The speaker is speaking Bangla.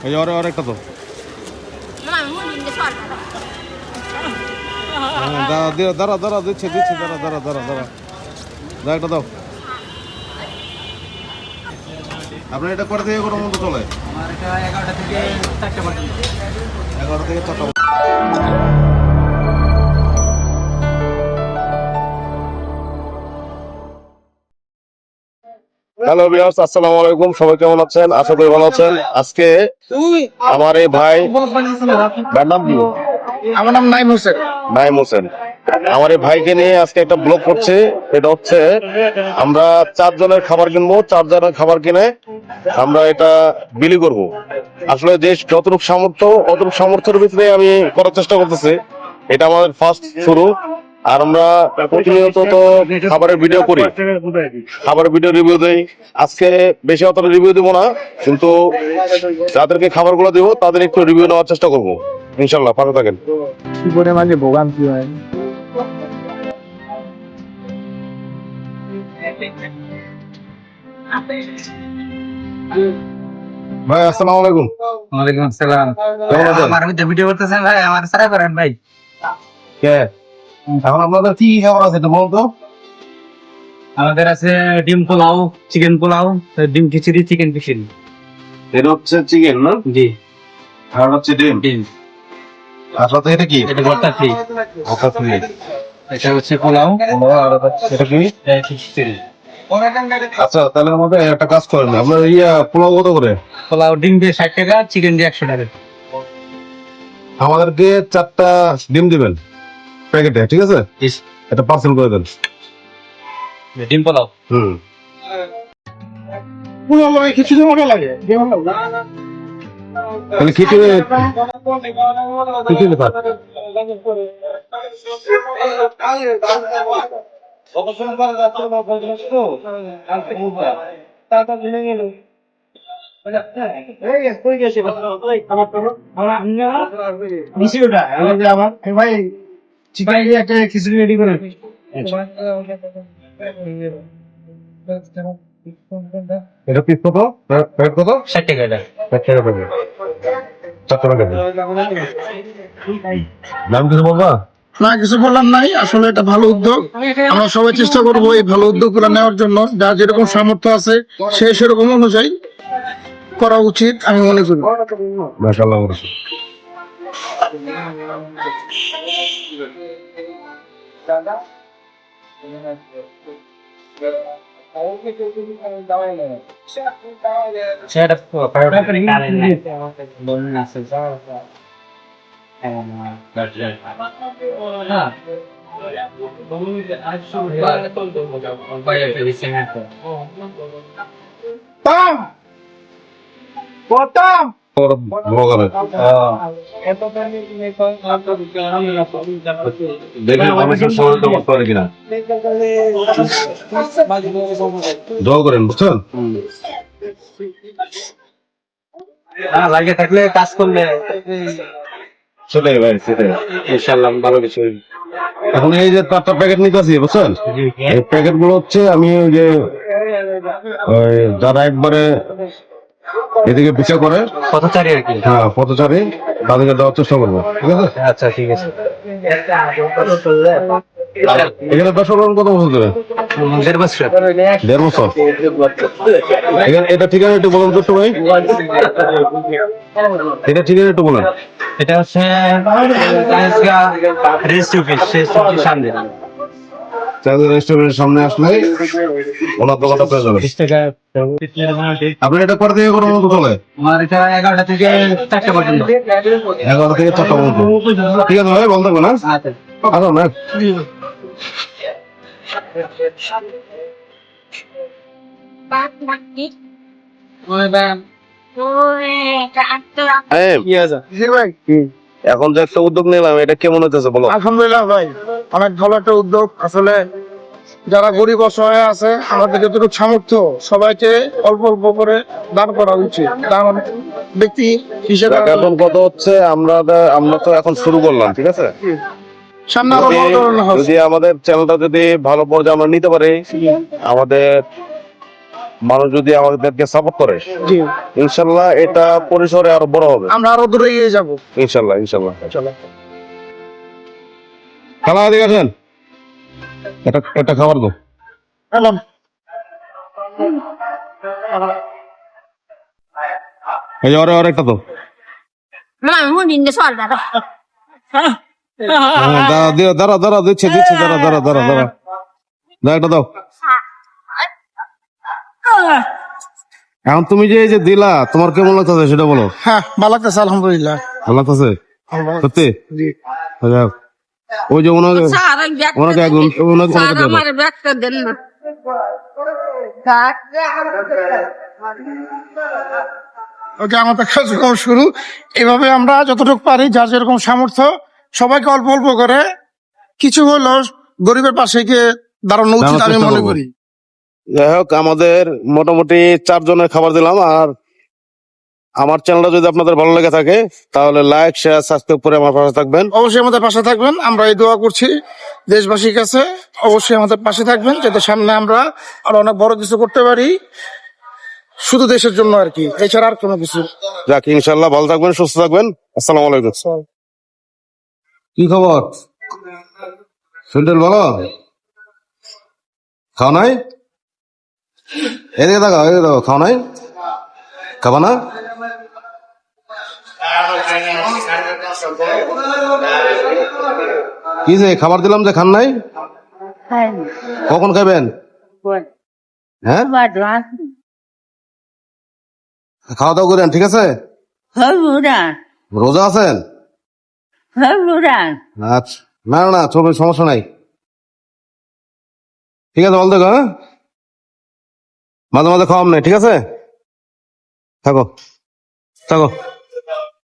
ওই ওরে ওরে কত দাঁড়া দাঁড়া দিচ্ছে দিচ্ছে দাঁড়া দাঁড়া দাঁড়া দাঁড়া দাও একটা দাও। আপনার এটা করে থেকে কোনো মতো চলে? আমার এটা 11টা থেকে 4টা পর্যন্ত। 11টা থেকে 4টা। হ্যালো ভিউয়ার্স, আসসালামু আলাইকুম। সবাই কেমন আছেন? আশা করি ভালো আছেন। আজকে আমার এই ভাই, ভাইয়ের নাম কি? আমার নাম নাইম হোসেন। নাইম হোসেন। আমার এই ভাইকে নিয়ে আজকে একটা ব্লগ করছে। এটা হচ্ছে আমরা 4 জনের খাবার কিনবো, 4 জনের খাবার কিনে আমরা এটা বিলি করব। আসলে যে যতটুকু সামর্থ্য অতটুকু সামর্থ্যের ভিতরে আমি করার চেষ্টা করতেছি। এটা আমাদের ফার্স্ট শুরু। আর আমরা প্রতিনিয়ত তো খাবারের ভিডিও করি, খাবারের ভিডিও রিভিউ দেই। আজকে বেশি অতটা রিভিউ দেবো না, কিন্তু যাদেরকে খাবারগুলো দেবো তাদের একটু রিভিউ নেওয়ার চেষ্টা করবো ইনশাল্লাহ। ভালো থাকেন। কি করে মাঝে ভোগান্তি হয়। ভাই আসসালামু আলাইকুম। ওয়ালাইকুম আসসালাম। কেমন আছেন? আমার ভিডিও করতেছেন ভাই, আমার সারা করেন ভাই। কে এখন আপনাদের কি খাবার আছে এটা বলতো? আমাদের আছে ডিম পোলাও, চিকেন পোলাও, ডিম খিচুড়ি, চিকেন খিচুড়ি। এটা হচ্ছে চিকেন না? জি, আর হচ্ছে ডিম। ডিম। আর সাথে এটা কি? এটা ভর্তা ফ্রি। আচ্ছা ফ্রি। এটা হচ্ছে পোলাও, আর এটা কি? এটা খিচুড়ি। আচ্ছা তাহলে আমাদের একটা কাজ করেন, আপনার পোলাও কত করে? পোলাও ডিম দিয়ে 60 টাকা, চিকেন দিয়ে 100 টাকা। আমাদেরকে 4টা ডিম দিবেন প্যাকেটে, ঠিক আছে? এটা পার্সেল করে দেন। ডিম পোলাও। খিচুড়ি মজা লাগে। তাহলে খিচুড়ি খিচুড়ি ভাত। ভাই চিকেন দিয়ে একটা খিচুড়ি রেডি করে। এটা পিস কত? প্যাকেট কত? 60 টাকা এটা। 60 টাকা প্যাকেট। 4টা প্যাকেট। নাম কিছু বলবা? না কিছু বলার নাই, আসলে এটা ভালো উদ্যোগ। আমরা সবাই চেষ্টা করবো এই ভালো উদ্যোগগুলো নেওয়ার জন্য। যার যেরকম সামর্থ্য আছে সে সেরকম অনুযায়ী করা উচিত আমি মনে করি। মাশাআল্লাহ। সেটা পাউডার করে কারেন না। বলুন আছে। হ্যাঁ। তাম পতাম ব্লগার দেখেন মানুষের শরীরটা করতে পারে কিনা, দোয়া করেন বুঝছেন। লাগে থাকলে কাজ করলে চলে ভাই, সেটাই ইনশাআল্লাহ ভালো কিছু। এখন এই যে 4টা প্যাকেট নিতেছি বুঝছেন, এই প্যাকেট গুলো হচ্ছে আমি ওই যে যারা একবারে এদিকে বিচার করে পথচারী আর কি। হ্যাঁ পথচারী, তাদেরকে দেওয়ার চেষ্টা করবো, ঠিক আছে? আচ্ছা ঠিক আছে। এখানে 10 গ্রাম কত বছর ধরে? 1.5 বছর। 1.5 বছর। এখানে এটা ঠিকানা একটু বলুন তো ভাই, এটা ঠিকানা একটু বলেন। এটা হচ্ছে রেজিস্ট্রি অফিস সামনে। রেস্টুরেন্টের সামনে আসলে ওনার দোকানটা পেয়ে যাবেন। আপনার এটা করে থেকে কোনো মতো চলে? আমার এটা 11টা থেকে 4টা পর্যন্ত। 11টা থেকে 4টা পর্যন্ত, ঠিক আছে ভাই, বলতে হবে না। আচ্ছা না এখন যে একটা উদ্যোগ নিলাম, এটা কেমন হতেছে বলো? আলহামদুলিল্লাহ ভাই, অনেক ভালো একটা উদ্যোগ। আসলে যারা গরিব অসহায় আছে আমাদের যতটুকু সামর্থ্য সবাইকে অল্প অল্প করে দান করা উচিত। দান ব্যক্তি হিসেবে এখন কত হচ্ছে, আমরা তো এখন শুরু করলাম, ঠিক আছে? সামনে আরো বড় ধরনের হবে। যদি আমাদের চ্যানেলটা যদি ভালো পর্যায়ে আমরা নিতে পারি, আমাদের মানুষ যদি আমাদেরকে সাপোর্ট করে, জি, ইনশাল্লাহ এটা পরিসরে আরো বড় হবে। আমরা আরো দূরে এগিয়ে যাবো। ইনশাল্লাহ ইনশাল্লাহ। চলো। খালা এদিকে আসেন, এটা খাবার দাও। এলাম। এই যে ওরে একটা তো Mamma, non mi ne solda. দাঁড়া দিচ্ছে দাঁড়া দাও একটা দাও। এখন তুমি যে এই যে দিলা, তোমার কেমন লাগতেছে সেটা বলো। হ্যাঁ, ভালো লাগতেছে আলহামদুলিল্লাহ। ভালো লাগতেছে সত্যি? জি। যাক। ওই যে ওনাকে Sara, il vecchio. ওনাকে ওনাকে Sara, দেবো। ma il vecchio del. ওকে, আমাদের কার্যক্রম শুরু। এভাবে আমরা যতটুকু পারি, যার যেরকম সামর্থ্য, সবাইকে অল্প অল্প করে কিছু হলো গরিবের পাশে গিয়ে দাঁড়ানো উচিত দাঁড়ানোর আমি চেষ্টা মনে করবো। করি। যাই হোক, আমাদের মোটামুটি 4 জনের খাবার দিলাম। আর আমার চ্যানেলটা যদি আপনাদের ভালো লেগে থাকে তাহলে লাইক, শেয়ার, সাবস্ক্রাইব করে আমার পাশে থাকবেন। অবশ্যই আমাদের পাশে থাকবেন, আমরা এই দোয়া করছি দেশবাসীর কাছে। অবশ্যই আমাদের পাশে থাকবেন, যাতে সামনে আমরা আরো অনেক বড় কিছু করতে পারি, শুধু দেশের জন্য আর কি, এছাড়া আর কোনো কিছু। যাক, ইনশাল্লাহ ভালো থাকবেন, সুস্থ থাকবেন। আসসালামু আলাইকুম। কি খবর? শরীর ভালো? খাও নাই? এদিকে দেখো, খাও নাই? খাবা না? কি যে খাবার দিলাম যে খান নাই? কখন খাবেন? হ্যাঁ, খাওয়া দাওয়া করেন, ঠিক আছে? রোজা আছেন? আচ্ছা, না ছবি সমস্যা নাই, ঠিক আছে। বলতে হ্যাঁ, মাঝে মাঝে খাওয়াম নাই, ঠিক আছে? থাকো।